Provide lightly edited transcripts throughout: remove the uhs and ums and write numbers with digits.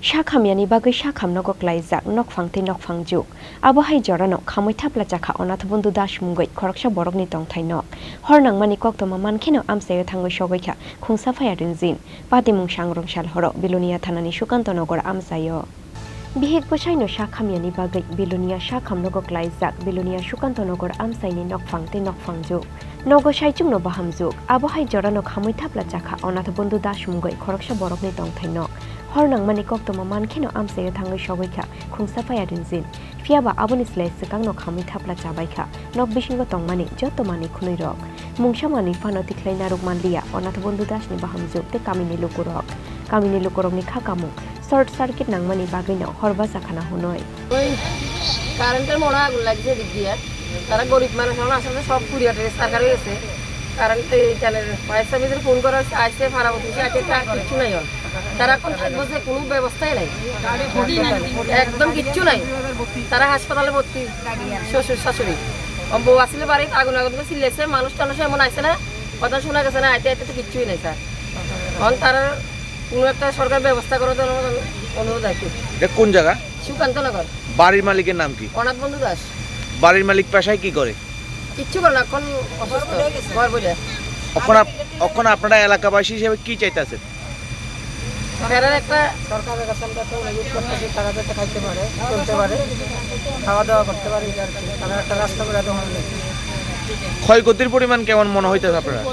Shakhamyani bagai Shakham nogok laizak nokfangte nokfangjuk. Abohai jorano Khamwi Thapla Chakha onathbundu dash mungoi Khoroksa Borokni Tongthai nok. Khorang mani kokto maman kheno amsayo thangoi shogoikha khungsa fayarin zin. Patimung Sangrongsal Horo Belonia thanani Sukanta Nagar amsayo. Bihek bochaino Shakhamyani bagai Belonia Shakham nogok laizak Belonia Sukanta Nagar amsaini nokfangte nokfangjuk. Nogo shaichung no bahamjuk. Abohai jorano Khamwi Thapla Chakha onathbundu dash mungoi Khoroksa Borokni Tongthai nok. Khorang mani kokto maman kheno amsayo thangoi shogoikha khungsa fayarin zin. Fiaba aboni slai sekang no Khamwi Thapla chabaikha nok bishingo tongmani joto mani khunui rok. Mungsa mani fano tiklai naruk manliya onathbundu dash ni bahamjuk te kamini lukurok. Kamini lukurok ni khakamung short circuit nangmani bagino horba sakhana hunoi. কারেন্টের মোড়া আগুন লাগছে দিক দিয়ে তারা গরিব মানুষ আসলে সব কুরিয়ার সরকার হয়েছে কারেন্ট চ্যানেল ফায়ার সার্ভিসের ফোন করা আসছে ফারাবতি আছে কিছু নাই তারা এখন থাকবো যে কোনো ব্যবস্থাই নাই একদম কিচ্ছু নাই তারা হাসপাতালে ভর্তি শ্বশুর শাশুড়ি বউ আসলে বাড়ি আগুন আগুন করে চিল্লেছে মানুষ টানুষ এমন আসছে না কথা শোনা গেছে না আইতে আইতে তো কিচ্ছুই নেই স্যার এখন তারা কোনো একটা সরকার ব্যবস্থা করার জন্য অনুরোধ আছে। কোন জায়গা? সুকান্ত নগর। বাড়ির মালিকের নাম কি? অনাথ বন্ধু দাস। বাড়ির মালিক পেশায় কি করে? কিচ্ছু করে না, এখন অসুস্থ ঘর বলে। এখন আপনারা এলাকাবাসী হিসেবে কি চাইতেছেন? সরকারের একটা সরকারের কাছে আমরা তো অনুরোধ করতেছি তারা যাতে খাইতে পারে চলতে পারে খাওয়া দাওয়া করতে পারে তারা একটা রাস্তা করে দেওয়া হবে। ক্ষয়ক্ষতির পরিমাণ কেমন মনে হইতেছে আপনারা?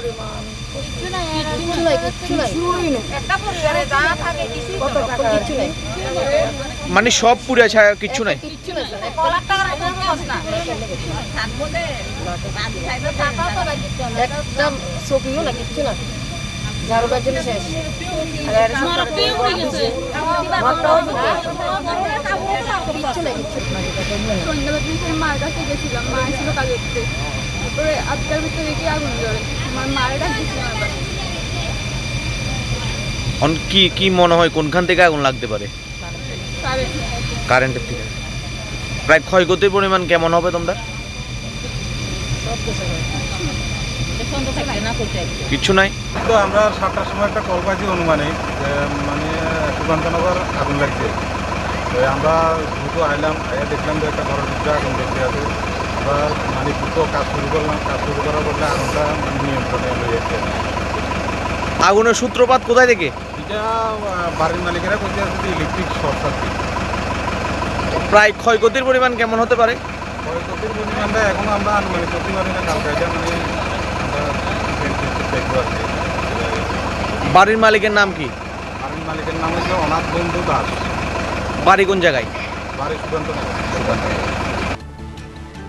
মানে সব পুরে ছায়া কিচ্ছু নাই। একদম চকিও না কিচ্ছু না ঝাড়ু কাজ জন্য শেষ মার কাছে গেছিলাম মা ছিল কাজ করতে তারপরে আজকাল ভিতরে দেখি আগুন জ্বলে আমার মায়ের ডাক কি কি মনে হয় কোনখান থেকে আগুন লাগতে পারে? কারেন্টের থেকে। প্রায় ক্ষয়ক্ষতির পরিমাণ কেমন হবে তোমরা? কিছু নাই তো আমরা 7টার সময় একটা কল পাইছি অনুমানে মানে সুকান্তনগর আগুন লাগছে তো আমরা দ্রুত আইলাম আইয়া দেখলাম যে একটা ঘরের ভিতরে আগুন দেখতে আছে আমরা মানে দ্রুত কাজ শুরু করলাম কাজ শুরু করার পরে আগুনটা মানে নিয়ন্ত্রণে রয়েছে। আগুনের সূত্রপাত কোথায় থেকে? এটা বাড়ির মালিকেরা বলতে আছে যে ইলেকট্রিক শর্ট সার্কিট। প্রায় ক্ষয়ক্ষতির পরিমাণ কেমন হতে পারে? ক্ষয়ক্ষতির পরিমাণটা এখন আমরা আনুমানিক করতে পারি না কালকে এটা মানে আমরা দেখবো আর কি। বাড়ির মালিকের নাম কি? বাড়ির মালিকের নাম হচ্ছে অনাথ বন্ধু দাস। বাড়ি কোন জায়গায়? বাড়ি Sukanta.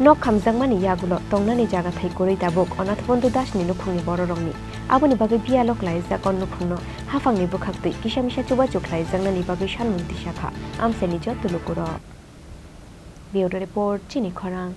Nok khamjangmani yagulo tongnani jaga thai korei tabok onathbundu dash ni nukhungni bororongni aboni bagai bialok laisa kon nukhungno hafangni bukhaktui kisamisa chuba chuklai jangnani bagai sanmunti Chakha amchaini jotto lukuro. Bureau report Chini Khorang.